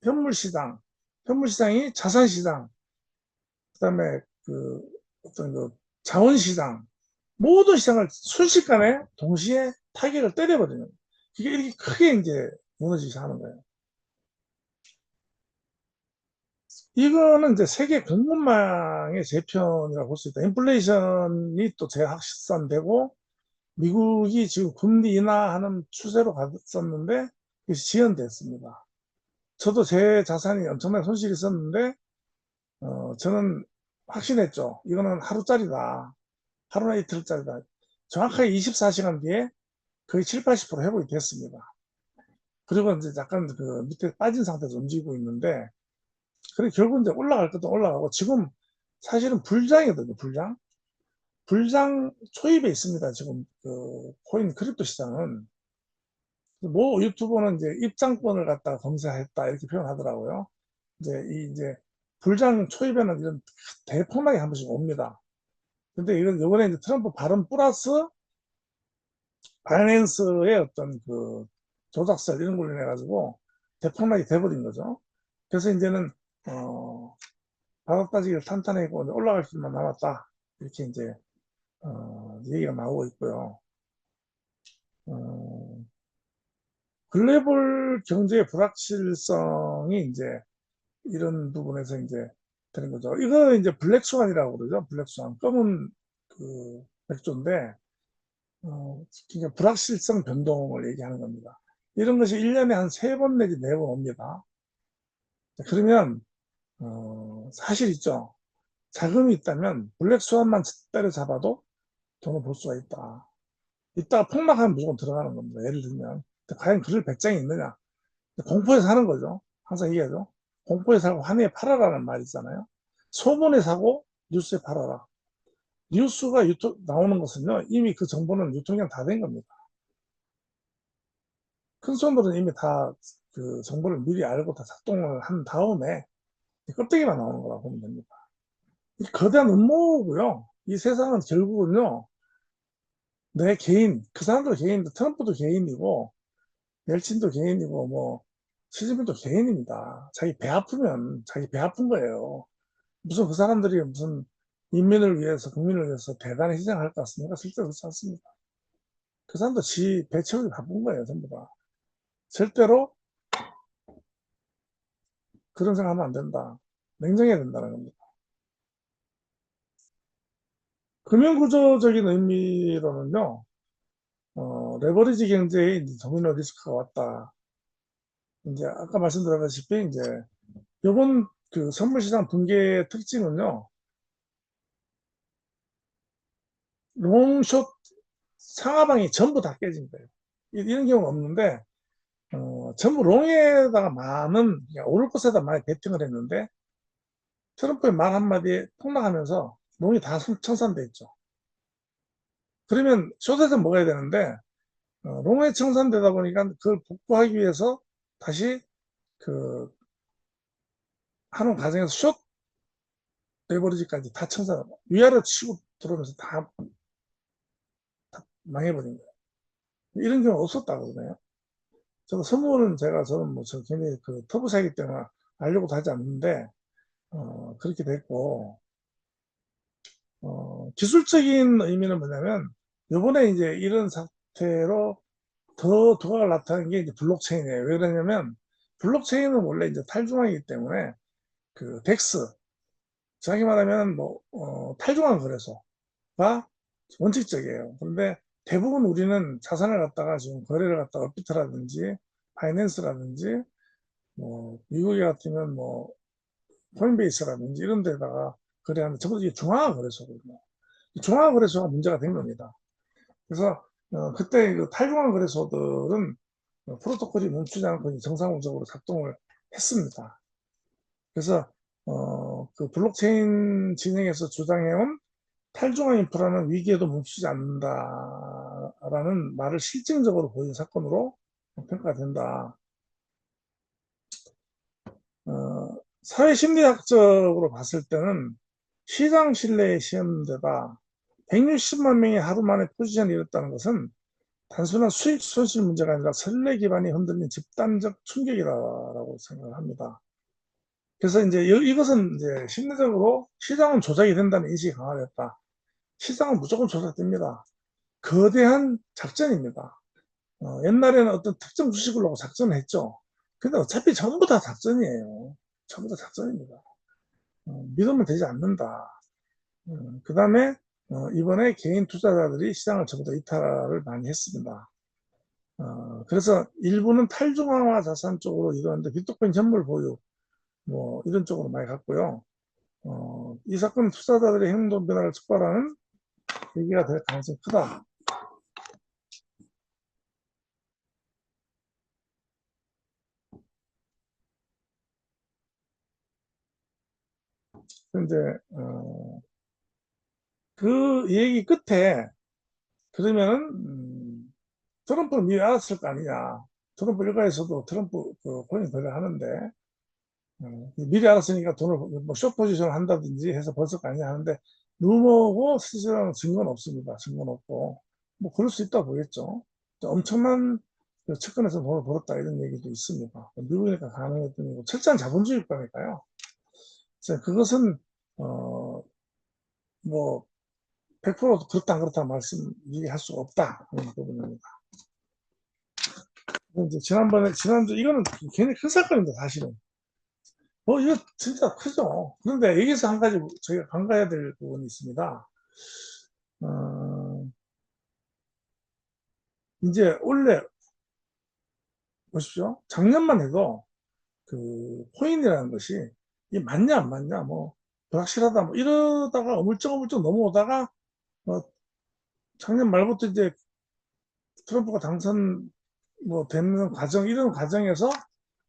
현물시장, 현물시장이 자산시장, 그다음에 그 어떤 그 자원시장 모든 시장을 순식간에 동시에 타격을 때려버리는 이게 이렇게 크게 이제 무너지기 시작하는 거예요. 이거는 이제 세계 공급망의 재편이라고 볼 수 있다. 인플레이션이 또 재확산되고 미국이 지금 금리 인하하는 추세로 갔었는데 지연됐습니다. 저도 제 자산이 엄청나게 손실이 있었는데 저는 확신했죠. 이거는 하루짜리다. 하루나 이틀짜리다. 정확하게 24시간 뒤에 거의 7, 80% 회복이 됐습니다. 그리고 이제 약간 그 밑에 빠진 상태에서 움직이고 있는데, 그래 결국 이제 올라갈 것도 올라가고, 지금 사실은 불장이거든요, 불장. 불장 초입에 있습니다, 지금 그 코인 크립토 시장은. 뭐 유튜버는 이제 입장권을 갖다가 검사했다, 이렇게 표현하더라고요. 이제 불장 초입에는 이런 대폭락이 한 번씩 옵니다. 근데 이건 요번에 이제 트럼프 발언 플러스 바이낸스의 어떤 그 조작설 이런 걸로 인해 가지고 대폭락이 돼버린 거죠. 그래서 이제는 바닥다지기를 탄탄하고 올라갈 수만 남았다 이렇게 이제 얘기가 나오고 있고요. 어, 글로벌 경제의 불확실성이 이제 이런 부분에서 이제 되는 거죠. 이거 이제 블랙스완이라고 그러죠. 블랙스완 검은 그 맥주인데 그러니까 불확실성 변동을 얘기하는 겁니다. 이런 것이 1년에 한 3번 내지 4번 옵니다. 그러면 사실 있죠. 자금이 있다면 블랙스완만 때려잡아도 돈을 벌 수가 있다. 이따가 폭락하면 무조건 들어가는 겁니다. 예를 들면 과연 그럴 배짱이 있느냐. 공포에 사는 거죠. 항상 얘기하죠. 공포에 사고 환희에 팔아라는 말 있잖아요. 소문에 사고 뉴스에 팔아라. 뉴스가 나오는 것은요, 이미 그 정보는 유통이 다 된 겁니다. 큰 손들은 이미 다 그 정보를 미리 알고 다 작동을 한 다음에 껍데기만 나오는 거라고 보면 됩니다. 이 거대한 음모고요. 이 세상은 결국은요, 내 개인, 그 사람도 개인인데 트럼프도 개인이고 옐친도 개인이고 뭐 시진핑도 개인입니다. 자기 배 아프면 자기 배 아픈 거예요. 무슨 그 사람들이 무슨 인민을 위해서 국민을 위해서 대단히 희생할 것 같습니까? 실제로 그렇지 않습니다. 그 사람도 지 배 채우기 바쁜 거예요, 전부 다. 절대로 그런 생각하면 안 된다. 냉정해야 된다는 겁니다. 금융구조적인 의미로는요, 레버리지 경제에 이제 도미노 리스크가 왔다. 이제 아까 말씀드렸다시피 이제 요번 그 선물시장 붕괴의 특징은요, 롱숏 상하방이 전부 다 깨진 거예요. 이런 경우가 없는데, 전부 롱에다가 많은, 그러니까 오를 것에다 많이 베팅을 했는데, 트럼프의 말 한마디에 폭락하면서 롱이 다 청산돼 있죠. 그러면 숏에서 먹어야 되는데 롱에 청산되다 보니까 그걸 복구하기 위해서 다시 그 하는 과정에서 숏 레버리지까지 다 청산, 위아래 치고 들어오면서 다 망해버린 거예요. 이런 경우 없었다고 그러네요. 저도 선물은 저는 뭐, 저 괜히 그 터보 사기 때문에 알려고도 하지 않는데, 그렇게 됐고, 기술적인 의미는 뭐냐면, 요번에 이제 이런 사태로 더 두각을 나타낸 게 이제 블록체인이에요. 왜 그러냐면, 블록체인은 원래 이제 탈중앙이기 때문에, 그, 덱스, 정확히 말하면 뭐, 탈중앙 거래소가 원칙적이에요. 그런데 대부분 우리는 자산을 갖다가 지금 거래를 갖다가 업비트라든지, 파이낸스라든지, 뭐, 미국에 같으면 뭐, 코인베이스라든지 이런 데다가 거래하는 전부 이게 중앙화 거래소거든요. 중앙화 거래소가 문제가 된 겁니다. 그래서 그때 그 탈중앙 거래소들은 프로토콜이 멈추지 않고 정상적으로 작동을 했습니다. 그래서 그 블록체인 진행에서 주장해온 탈중앙 인프라는 위기에도 멈추지 않는다라는 말을 실증적으로 보인 사건으로 평가가 된다. 사회심리학적으로 봤을 때는 시장 신뢰에 시험되다 160만 명이 하루 만에 포지션을 잃었다는 것은 단순한 수익 손실 문제가 아니라 선례 기반이 흔들린 집단적 충격이라고 생각을 합니다. 그래서 이제 이것은 이제 심리적으로 시장은 조작이 된다는 인식이 강화됐다. 시장은 무조건 조작됩니다. 거대한 작전입니다. 옛날에는 어떤 특정 주식을 놓고 작전을 했죠. 근데 어차피 전부 다 작전이에요. 전부 다 작전입니다. 믿으면 되지 않는다. 그 다음에 이번에 개인 투자자들이 시장을 전부 다 이탈을 많이 했습니다. 그래서 일부는 탈중앙화 자산 쪽으로 이동하는데 비트코인 현물 보유 뭐 이런 쪽으로 많이 갔고요. 이 사건은 투자자들의 행동 변화를 촉발하는 계기가 될 가능성이 크다. 이제 그 얘기 끝에 그러면은 트럼프는 미리 알았을 거 아니냐. 트럼프 일가에서도 트럼프 그 코인 거래하는데 미리 알았으니까 돈을 뭐숏 포지션을 한다든지 해서 벌써 거 아니냐 하는데 루머고 실질적인 증거는 없습니다. 증거는 없고 뭐 그럴 수 있다고 보겠죠. 엄청난 그 측근에서 돈을 벌었다 이런 얘기도 있습니다. 미국이니까 가능했던 거고 철저한 자본주의 국가니까요. 그래서 그것은 뭐 100% 그렇다 안 그렇다 말씀 얘기할 수가 없다 그런 부분입니다. 이제 지난주 이거는 굉장히 큰 사건입니다. 사실은. 이거 진짜 크죠. 그런데 여기서 한 가지 저희가 간과해야 될 부분이 있습니다. 어, 이제 원래 보십시오. 작년만 해도 그 코인이라는 것이 이게 맞냐 안 맞냐 뭐 불확실하다 뭐 이러다가 어물쩍어물쩍 넘어오다가 작년 말부터 이제 트럼프가 당선 뭐 되는 과정 이런 과정에서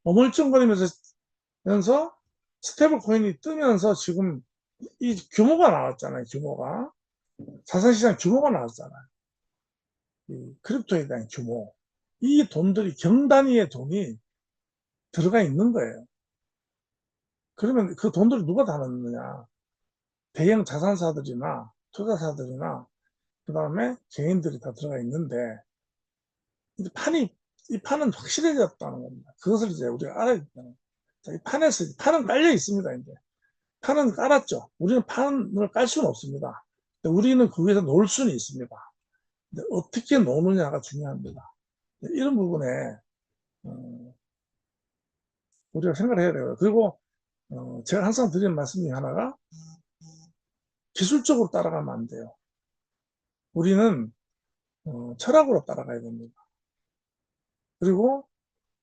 어물쩡거리면서 스테이블 코인이 뜨면서 지금 이 규모가 나왔잖아요. 규모가 자산시장 규모가 나왔잖아요. 이 크립토에 대한 규모. 이 돈들이 경단위의 돈이 들어가 있는 거예요. 그러면 그 돈들을 누가 다 넣느냐? 대형 자산사들이나 투자사들이나 그 다음에 개인들이 다 들어가 있는데 이제 이 판은 확실해졌다는 겁니다. 그것을 이제 우리가 알아야 된다는 거예요. 이 판은 깔려 있습니다. 이제 판은 깔았죠. 우리는 판을 깔 수는 없습니다. 우리는 거기서 놀 수는 있습니다. 어떻게 노느냐가 중요합니다. 이런 부분에 우리가 생각을 해야 돼요. 그리고 제가 항상 드리는 말씀 중에 하나가 기술적으로 따라가면 안 돼요. 우리는 철학으로 따라가야 됩니다. 그리고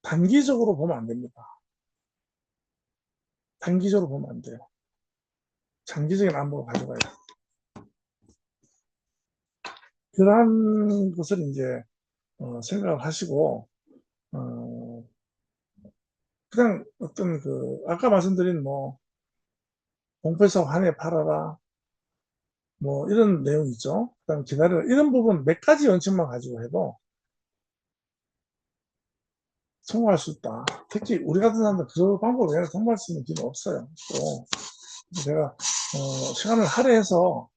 단기적으로 보면 안 됩니다. 단기적으로 보면 안 돼요. 장기적인 안목을 가져가야 돼요. 그러한 것을 이제 생각을 하시고 어, 그냥 어떤 그 아까 말씀드린 뭐 공표해서 환에 팔아라. 뭐 이런 내용이 있죠. 그다음에 기다려. 이런 부분 몇 가지 원칙만 가지고 해도 성공할 수 있다. 특히 우리 같은 사람들 그 방법 외에는 성공할 수 있는 길은 없어요. 또 제가 시간을 할애해서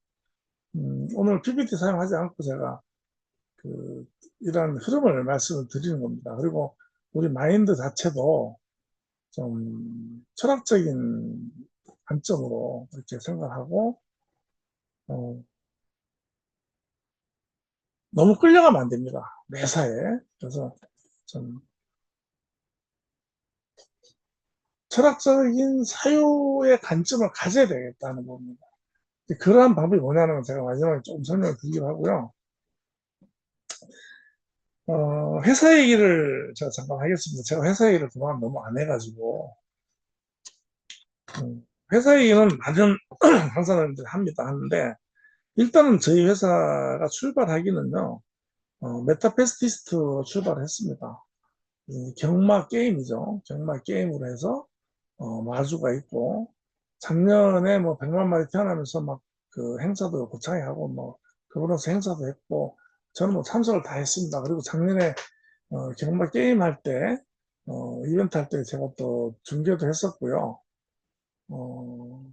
오늘 PPT 사용하지 않고 제가 이런 흐름을 말씀을 드리는 겁니다. 그리고 우리 마인드 자체도 좀 철학적인 관점으로 이렇게 생각하고 어, 너무 끌려가면 안 됩니다. 매사에. 그래서 좀 철학적인 사유의 관점을 가져야 되겠다는 겁니다. 그러한 방법이 뭐냐는 제가 마지막에 조금 설명을 드리기로 하고요. 회사 얘기를 제가 잠깐 하겠습니다. 제가 회사 얘기를 그동안 너무 안 해가지고, 회사 얘기는 많은 강사님들이 합니다. 하는데, 일단은 저희 회사가 출발하기는요, 메타페스티스트로 출발했습니다. 경마 게임이죠. 경마 게임으로 해서, 마주가 있고, 작년에 뭐 100만 마리 태어나면서 막 그 행사도 고창에 하고, 뭐, 그러면서 행사도 했고, 저는 뭐 참석을 다 했습니다. 그리고 작년에 경마 게임 할 때, 이벤트 할 때 제가 또 중계도 했었고요. 어,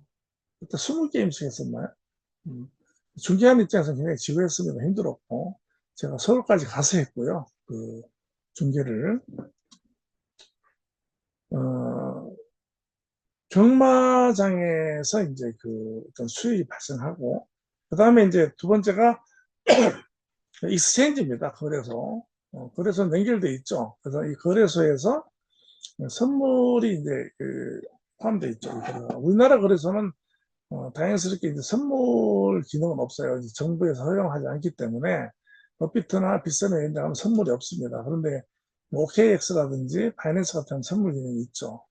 그때 20게임씩 했었나요? 음, 중계하는 입장에서 굉장히 지루했습니다. 힘들었고, 제가 서울까지 가서 했고요. 그 중계를. 어, 경마장에서 이제 그 어떤 수익이 발생하고, 그 다음에 이제 두 번째가 익스체인지입니다. 거래소. 거래소 연결돼 있죠. 그래서 이 거래소에서 선물이 이제 포함되어 있죠. 우리나라 거래소는 다행스럽게 이제 선물 기능은 없어요. 이제 정부에서 허용하지 않기 때문에 업비트나 비싸면 이런 데 가면 선물이 없습니다. 그런데 뭐 OKX라든지 파이낸스 같은 선물 기능이 있죠.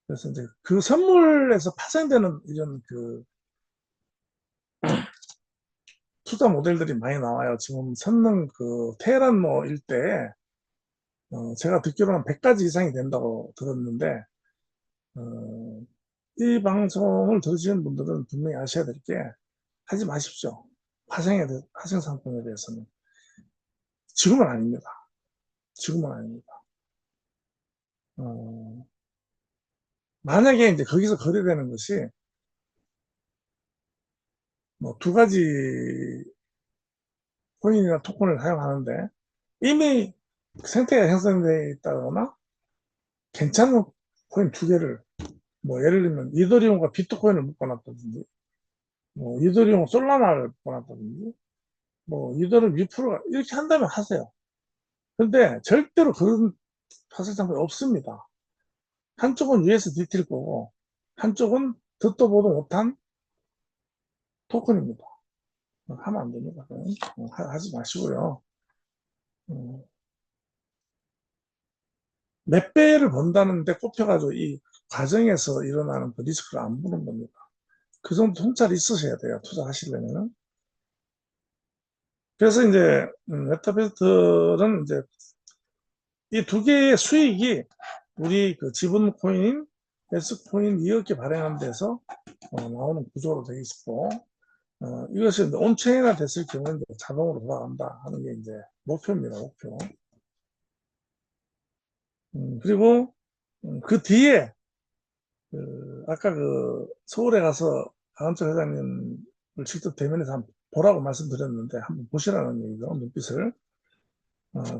그래서 이제 그 선물에서 파생되는 이런 투자 모델들이 많이 나와요. 지금 선릉 테헤란 뭐 일대에 제가 듣기로는 100가지 이상이 된다고 들었는데 어, 이 방송을 들으시는 분들은 분명히 아셔야 될 게 하지 마십시오. 파생 상품에 대해서는. 지금은 아닙니다. 지금은 아닙니다. 어, 만약에 이제 거기서 거래되는 것이 뭐 두 가지 코인이나 토큰을 사용하는데 이미 생태가 형성되어 있다거나 괜찮은 코인 두 개를 뭐 예를 들면 이더리움과 비트코인을 묶어놨다든지 뭐 이더리움 솔라나를 묶어놨다든지 뭐 이더리움 2%가 이렇게 한다면 하세요. 근데 절대로 그런 파생 상품이 없습니다. 한쪽은 USDT일 거고 한쪽은 듣도 보도 못한 토큰입니다. 하면 안 됩니다. 하지 마시고요. 음, 몇 배를 번다는데 꼽혀가지고 이 과정에서 일어나는 그 리스크를 안 보는 겁니다. 그 정도 통찰이 있으셔야 돼요. 투자하시려면은. 그래서 이제 메타베스트는 이제 이 두 개의 수익이 우리 그 지분 코인, S 코인 이렇게 발행하는 데서 나오는 구조로 되어 있고 이것이 온체인화 됐을 경우는 자동으로 돌아간다 하는 게 이제 목표입니다. 목표. 그리고 그 뒤에 아까 서울에 가서 강원철 회장님을 직접 대면해서 한번 보라고 말씀드렸는데 한번 보시라는 얘기죠. 눈빛을.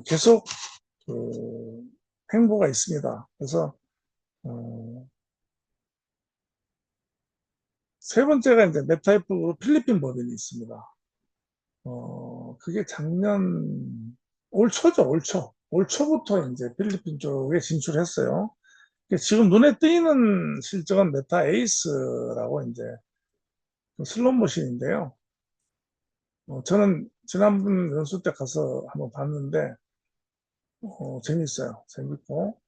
계속 그 행보가 있습니다. 그래서 어, 세 번째가 이제 메타입국으로 필리핀 법인이 있습니다. 그게 올 초죠, 올 초. 올 초부터 이제 필리핀 쪽에 진출했어요. 지금 눈에 띄는 실적은 메타 에이스라고 이제 슬롯 머신인데요. 저는 지난번 연수 때 가서 한번 봤는데, 재밌어요. 재밌고,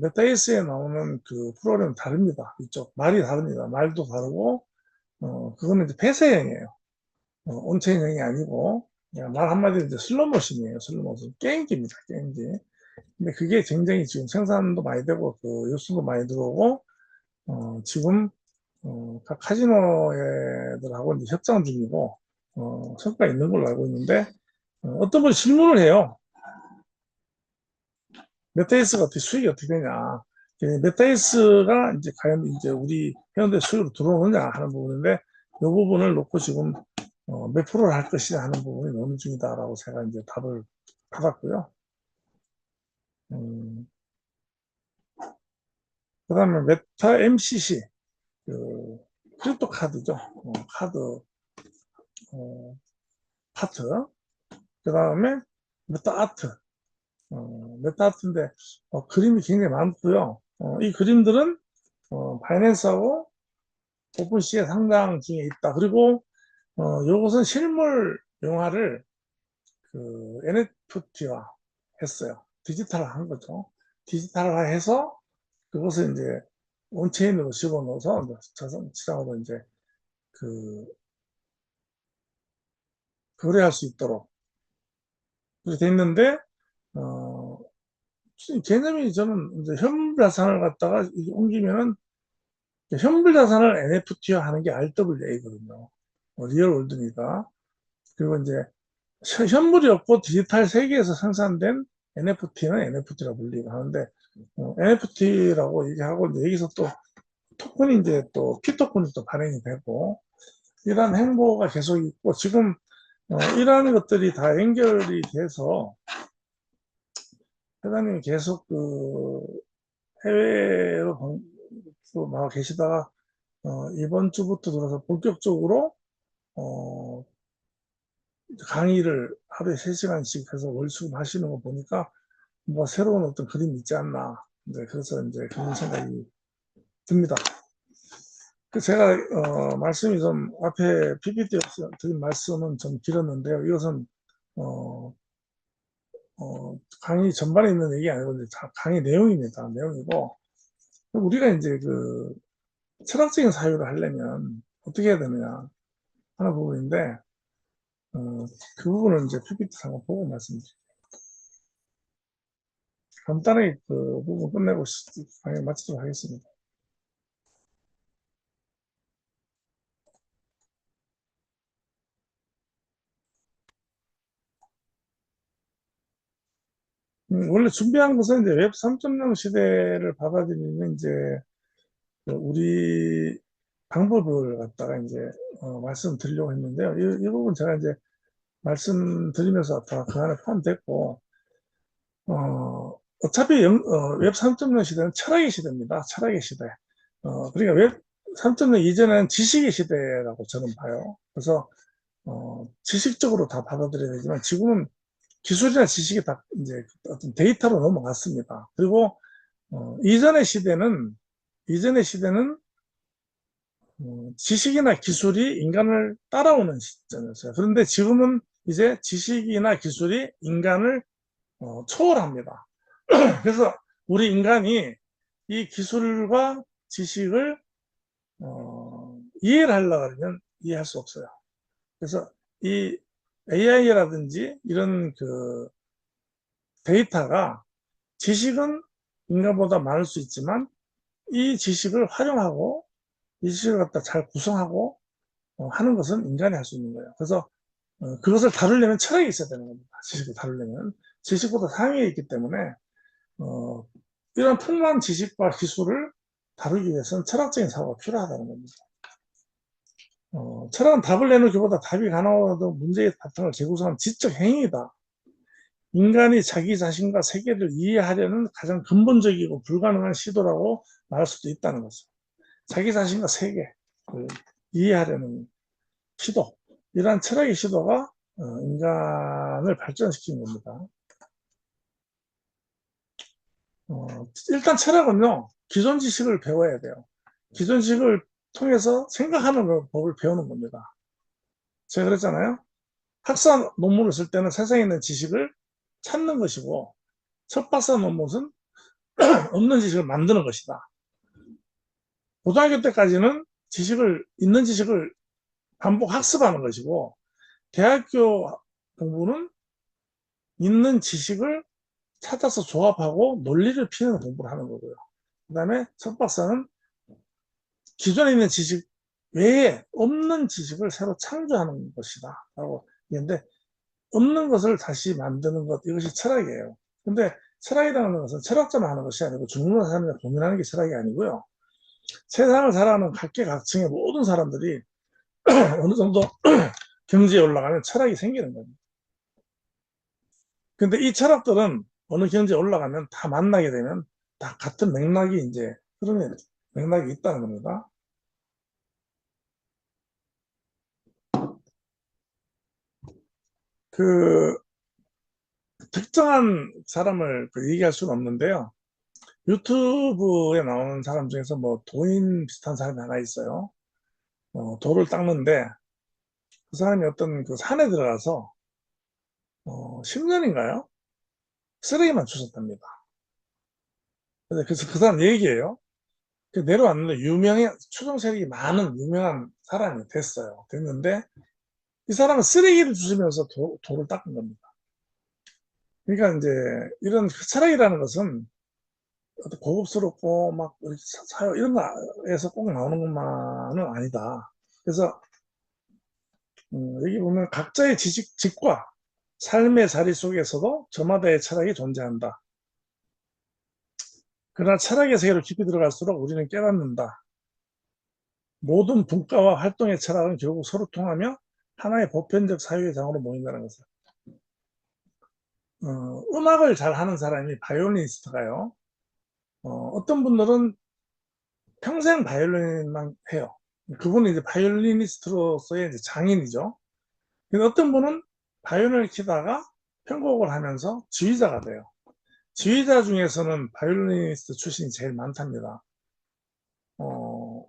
메타에이스에 나오는 그 프로그램은 다릅니다. 이쪽 말이 다릅니다. 말도 다르고, 그거는 이제 폐쇄형이에요. 온체인형이 아니고, 그냥 말 한마디로 이제 슬롯머신이에요. 슬롯머신. 게임기입니다. 게임기. 근데 그게 굉장히 지금 생산도 많이 되고, 그 유수도 많이 들어오고, 지금 각 카지노들하고 이제 협상 중이고, 성과 있는 걸로 알고 있는데, 어떤 분이 질문을 해요. 메타이스가 어떻게 수익이 어떻게 되냐. 메타이스가 이제 과연 이제 우리 회원들 수익으로 들어오느냐 하는 부분인데, 이 부분을 놓고 지금 몇 프로를 할 것이냐 하는 부분이 논의 중이다라고 제가 이제 답을 받았고요. 그 다음에 메타 MCC, 그, 크립토 카드죠. 카드, 파트. 그 다음에 메타 아트. 메타 아트인데, 그림이 굉장히 많고요. 이 그림들은, 바이낸스하고 오픈시에 상장 중에 있다. 그리고, 요것은 실물 영화를 그 NFT화 했어요. 디지털화 한 거죠. 디지털화 해서 그것을 이제 온체인으로 집어넣어서 자산시장으로 이제 그 거래할 수 있도록 그렇게 돼 있는데 어, 개념이 저는 이제 현물 자산을 갖다가 옮기면은 현물 자산을 NFT화 하는 게 RWA거든요. 리얼 월드니까. 그리고 이제 현물이 없고 디지털 세계에서 생산된 NFT는 NFT라고 불리고 하는데 NFT라고 얘기하고 이제 여기서 또 토큰이 이제 또 피토큰이 또 발행이 되고 이러한 행보가 계속 있고 지금 이러한 것들이 다 연결이 돼서 회장님이 계속 그 해외로 나와 계시다가 이번 주부터 들어서 본격적으로 어, 강의를 하루에 3시간씩 해서 월수금 하시는 거 보니까 뭐 새로운 어떤 그림이 있지 않나. 네, 그래서 이제 그런 생각이 듭니다. 그 제가 말씀이 좀 앞에 PPT 드린 말씀은 좀 길었는데요. 이것은 어, 강의 전반에 있는 얘기 아니고 이제 강의 내용입니다. 내용이고 우리가 이제 그 철학적인 사유를 하려면 어떻게 해야 되느냐 하는 부분인데 그 부분을 이제 PPT 상을 보고 말씀드릴게요. 간단하게 그 부분 끝내고 강의 마치도록 하겠습니다. 원래 준비한 것은 이제 웹 3.0 시대를 받아들이는 이제 그 우리 방법을 갖다가 이제 말씀드리려고 했는데요. 이 부분 제가 이제 말씀드리면서 다 그 안에 포함됐고 어차피 웹 3.0 시대는 철학의 시대입니다. 철학의 시대. 그러니까 웹 3.0 이전에는 지식의 시대라고 저는 봐요. 그래서 지식적으로 다 받아들여야 되지만 지금은 기술이나 지식이 다 이제 어떤 데이터로 넘어갔습니다. 그리고 이전의 시대는 지식이나 기술이 인간을 따라오는 시점이었어요. 그런데 지금은 이제 지식이나 기술이 인간을 초월합니다. 그래서 우리 인간이 이 기술과 지식을 이해를 하려고 하면 이해할 수 없어요. 그래서 이 AI라든지 이런 그 데이터가 지식은 인간보다 많을 수 있지만 이 지식을 활용하고 이 지식을 갖다 잘 구성하고 하는 것은 인간이 할 수 있는 거예요. 그래서 그것을 다루려면 철학이 있어야 되는 겁니다. 지식을 다루려면 지식보다 상위에 있기 때문에 어, 이런 풍부한 지식과 기술을 다루기 위해서는 철학적인 사고가 필요하다는 겁니다. 철학은 답을 내놓기보다 답이 가능하도 문제의 바탕을 재구성한 지적 행위다. 인간이 자기 자신과 세계를 이해하려는 가장 근본적이고 불가능한 시도라고 말할 수도 있다는 거죠. 자기 자신과 세계를 이해하려는 시도. 이러한 철학의 시도가 인간을 발전시킨 겁니다. 일단 철학은요, 기존 지식을 배워야 돼요. 기존 지식을 통해서 생각하는 법을 배우는 겁니다. 제가 그랬잖아요. 학사 논문을 쓸 때는 세상에 있는 지식을 찾는 것이고, 석박사 논문은 없는 지식을 만드는 것이다. 고등학교 때까지는 있는 지식을 반복 학습하는 것이고, 대학교 공부는 있는 지식을 찾아서 조합하고 논리를 피는 공부를 하는 거고요. 그 다음에 석박사는 기존에 있는 지식 외에 없는 지식을 새로 창조하는 것이다. 라고 얘기했는데, 없는 것을 다시 만드는 것, 이것이 철학이에요. 근데 철학이라는 것은 철학자만 하는 것이 아니고 중국의 사람이 고민하는 게 철학이 아니고요. 세상을 살아가는 각계각층의 모든 사람들이 어느 정도 경지에 올라가면 철학이 생기는 겁니다. 근데 이 철학들은 어느 경지에 올라가면 다 만나게 되면 다 같은 맥락이 이제 흐르는 맥락이 있다는 겁니다. 그 특정한 사람을 얘기할 수는 없는데요. 유튜브에 나오는 사람 중에서 뭐 도인 비슷한 사람이 하나 있어요. 돌을 닦는데 그 사람이 어떤 그 산에 들어가서 10년인가요? 쓰레기만 주웠답니다. 그래서 그 사람 얘기예요. 내려왔는데 추종 세력이 많은 유명한 사람이 됐어요. 됐는데 이 사람은 쓰레기를 주시면서 돌을 닦은 겁니다. 그러니까 이제 이런 철학이라는 것은 어떤 고급스럽고 막 사요 이런 거에서 꼭 나오는 것만은 아니다. 그래서 여기 보면 각자의 지식과 삶의 자리 속에서도 저마다의 철학이 존재한다. 그러나 철학의 세계로 깊이 들어갈수록 우리는 깨닫는다. 모든 분과와 활동의 철학은 결국 서로 통하며 하나의 보편적 사유의 장으로 모인다는 것을. 음악을 잘 하는 사람이 바이올리니스트가요. 어떤 분들은 평생 바이올린만 해요. 그분은 이제 바이올리니스트로서의 이제 장인이죠. 근데 어떤 분은 바이올린을 치다가 편곡을 하면서 지휘자가 돼요. 지휘자 중에서는 바이올리니스트 출신이 제일 많답니다. 어,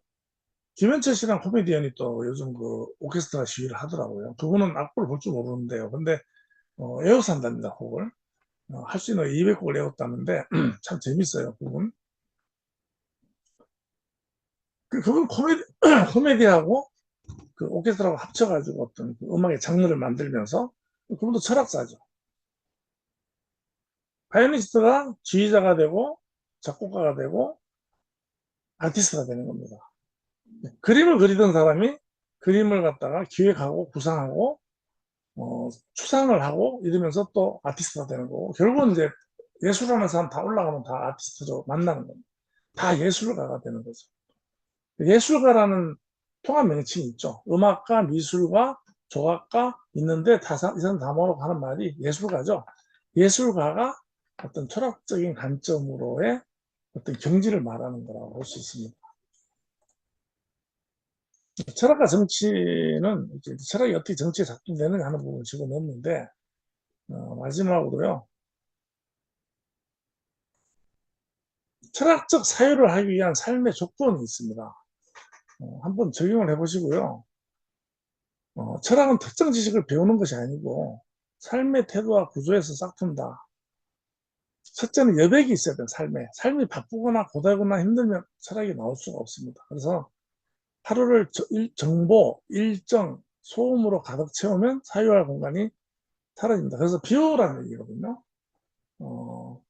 김현철 씨랑 코미디언이 또 요즘 그 오케스트라 지휘를 하더라고요. 그분은 악보를 볼 줄 모르는데요. 근데 외워서 한답니다, 곡을. 할 수 있는 200곡을 외웠다는데 참 재밌어요, 그분. 그분 코미디하고 그 오케스트라하고 합쳐가지고 어떤 그 음악의 장르를 만들면서 그분도 철학자죠. 바이올리니스트가 지휘자가 되고 작곡가가 되고 아티스트가 되는 겁니다. 그림을 그리던 사람이 그림을 갖다가 기획하고 구상하고 추상을 하고 이러면서 또 아티스트가 되는 거고 결국은 이제 예술하는 사람 다 올라가면 다 아티스트로 만나는 겁니다. 다 예술가가 되는 거죠. 예술가라는 통합 명칭이 있죠. 음악가, 미술가, 조각가 있는데 이 사람 다 모아놓고 하는 말이 예술가죠. 예술가가 어떤 철학적인 관점으로의 어떤 경지를 말하는 거라고 볼 수 있습니다. 철학과 정치는 철학이 어떻게 정치에 작동되느냐 하는 부분을 집어넣는데 마지막으로요. 철학적 사유를 하기 위한 삶의 조건이 있습니다. 한번 적용을 해보시고요. 철학은 특정 지식을 배우는 것이 아니고 삶의 태도와 구조에서 싹튼다. 첫째는 여백이 있어야 돼요. 삶이 바쁘거나 고달거나 힘들면 철학이 나올 수가 없습니다. 그래서 하루를 정보, 일정, 소음으로 가득 채우면 사유할 공간이 사라집니다. 그래서 비우라는 얘기거든요. 어,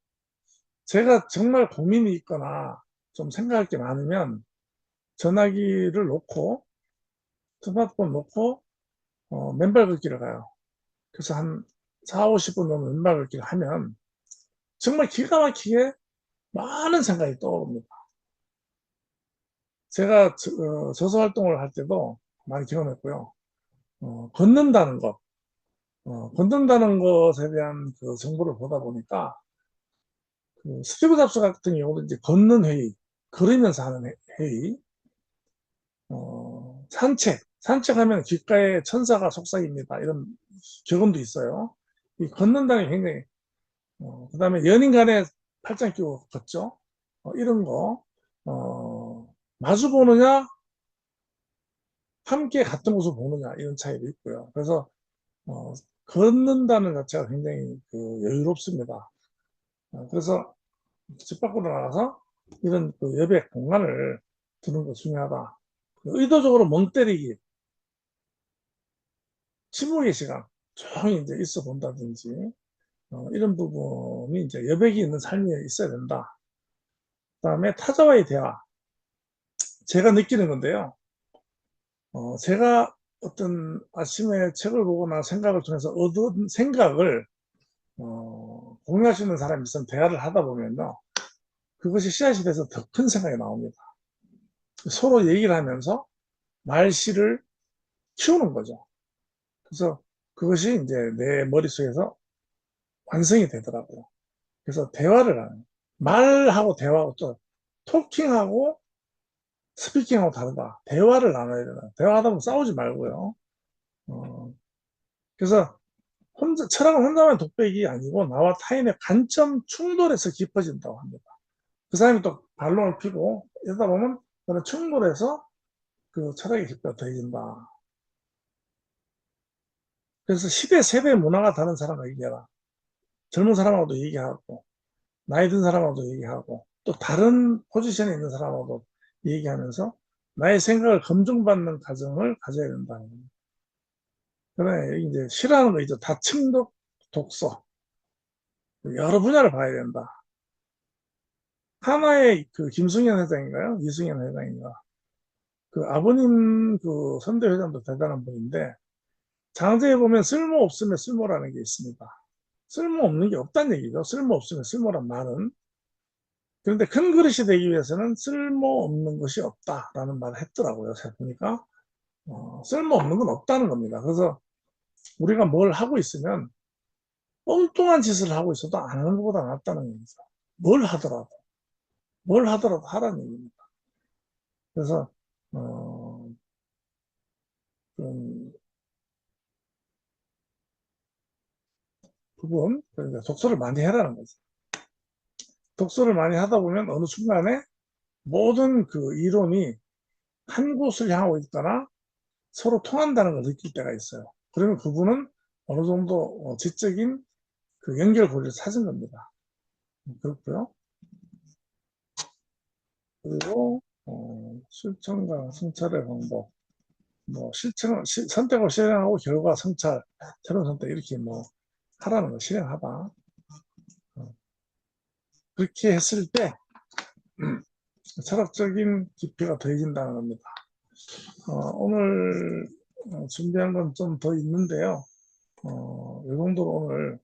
제가 정말 고민이 있거나 좀 생각할 게 많으면 전화기를 놓고 스마트폰 놓고 맨발 걷기를 가요. 그래서 한 4, 50분 정도 맨발 걷기를 하면 정말 기가 막히게 많은 생각이 떠오릅니다. 제가 저서 활동을 할 때도 많이 경험했고요. 걷는다는 것, 걷는다는 것에 대한 그 정보를 보다 보니까 그 스티브 잡스 같은 경우는 이제 걷는 회의, 걸으면서 하는 회의, 산책하면 귓가에 천사가 속삭입니다. 이런 경험도 있어요. 이 걷는다는 게 굉장히, 그 다음에 연인 간에 팔짱 끼고 걷죠. 이런 거, 마주 보느냐, 함께 같은 곳을 보느냐, 이런 차이도 있고요. 그래서, 어, 걷는다는 자체가 굉장히 그 여유롭습니다. 그래서 집 밖으로 나가서 이런 그 여백 공간을 두는 거 중요하다. 의도적으로 멍 때리기, 침묵의 시간, 조용히 이제 있어 본다든지, 이런 부분이 이제 여백이 있는 삶이 있어야 된다. 그 다음에 타자와의 대화. 제가 느끼는 건데요. 제가 어떤 아침에 책을 보거나 생각을 통해서 얻은 생각을 공유할 수 있는 사람이 있으면 대화를 하다 보면요. 그것이 씨앗이 돼서 더 큰 생각이 나옵니다. 서로 얘기를 하면서 말씨를 키우는 거죠. 그래서 그것이 이제 내 머릿속에서 완성이 되더라고요. 그래서 대화를 하는, 말하고 대화하고 또 토킹하고 스피킹하고 다르다. 대화를 나눠야 된다. 대화하다 보면 싸우지 말고요. 어, 그래서 철학은 혼자만 독백이 아니고 나와 타인의 관점 충돌에서 깊어진다고 합니다. 그 사람이 또 반론을 피고 이러다 보면 그런 충돌에서 그 철학의 깊이가 더해진다. 그래서 시대, 세대 문화가 다른 사람과 얘기해라. 젊은 사람하고도 얘기하고, 나이 든 사람하고도 얘기하고, 또 다른 포지션에 있는 사람하고도 얘기하면서 나의 생각을 검증받는 과정을 가져야 된다는 겁니다. 그래, 이제 싫어하는 거 있죠. 다층독 독서. 여러 분야를 봐야 된다. 하나의 그 김승현 회장인가요? 이승현 회장인가? 그 아버님 그 선대 회장도 대단한 분인데, 장제에 보면 쓸모 없으면 쓸모라는 게 있습니다. 쓸모없는 게 없다는 얘기죠. 쓸모없으면 쓸모란 말은. 그런데 큰 그릇이 되기 위해서는 쓸모없는 것이 없다라는 말을 했더라고요. 제가 보니까. 쓸모없는 건 없다는 겁니다. 그래서 우리가 뭘 하고 있으면 엉뚱한 짓을 하고 있어도 안 하는 것보다 낫다는 얘기죠. 뭘 하더라도. 뭘 하더라도 하라는 얘기입니다. 그래서, 좀 부분, 그러니까 독서를 많이 해라는 거죠. 독서를 많이 하다 보면 어느 순간에 모든 그 이론이 한 곳을 향하고 있거나 서로 통한다는 걸 느낄 때가 있어요. 그러면 그분은 어느 정도 지적인 그 연결고리를 찾은 겁니다. 그렇고요. 그리고 실천과 성찰의 방법, 뭐 선택을 실행하고 결과 성찰, 새로운 선택 이렇게 뭐 하라는 거 실행하다. 그렇게 했을 때 철학적인 깊이가 더해진다는 겁니다. 오늘 준비한 건 좀 더 있는데요. 이 정도로 오늘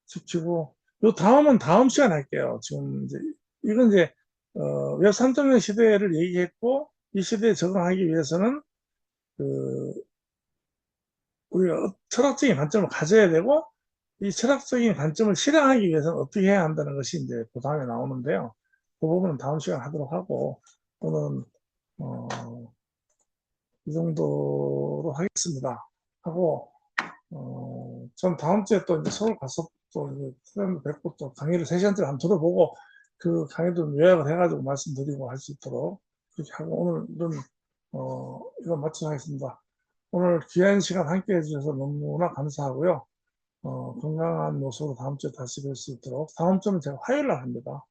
지키고, 요 다음은 다음 시간 할게요. 지금 이제, 이건 이제, 웹 3.0 시대를 얘기했고, 이 시대에 적응하기 위해서는, 그, 우리가 철학적인 관점을 가져야 되고, 이 철학적인 관점을 실행하기 위해서는 어떻게 해야 한다는 것이 이제 그 다음에 나오는데요. 그 부분은 다음 시간 하도록 하고, 오늘은, 어, 이 정도로 하겠습니다. 하고, 전 다음 주에 또 이제 서울 가서 또 선생님 뵙고 또 강의를 3시간짜리 한번 들어보고 그 강의도 요약을 해가지고 말씀드리고 할 수 있도록 그렇게 하고 오늘은, 이거 마치도록 하겠습니다. 오늘 귀한 시간 함께 해주셔서 너무나 감사하고요. 건강한 모습으로 다음 주에 다시 뵐 수 있도록 다음 주는 제가 화요일 날 합니다.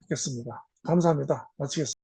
뵙겠습니다. 감사합니다. 마치겠습니다.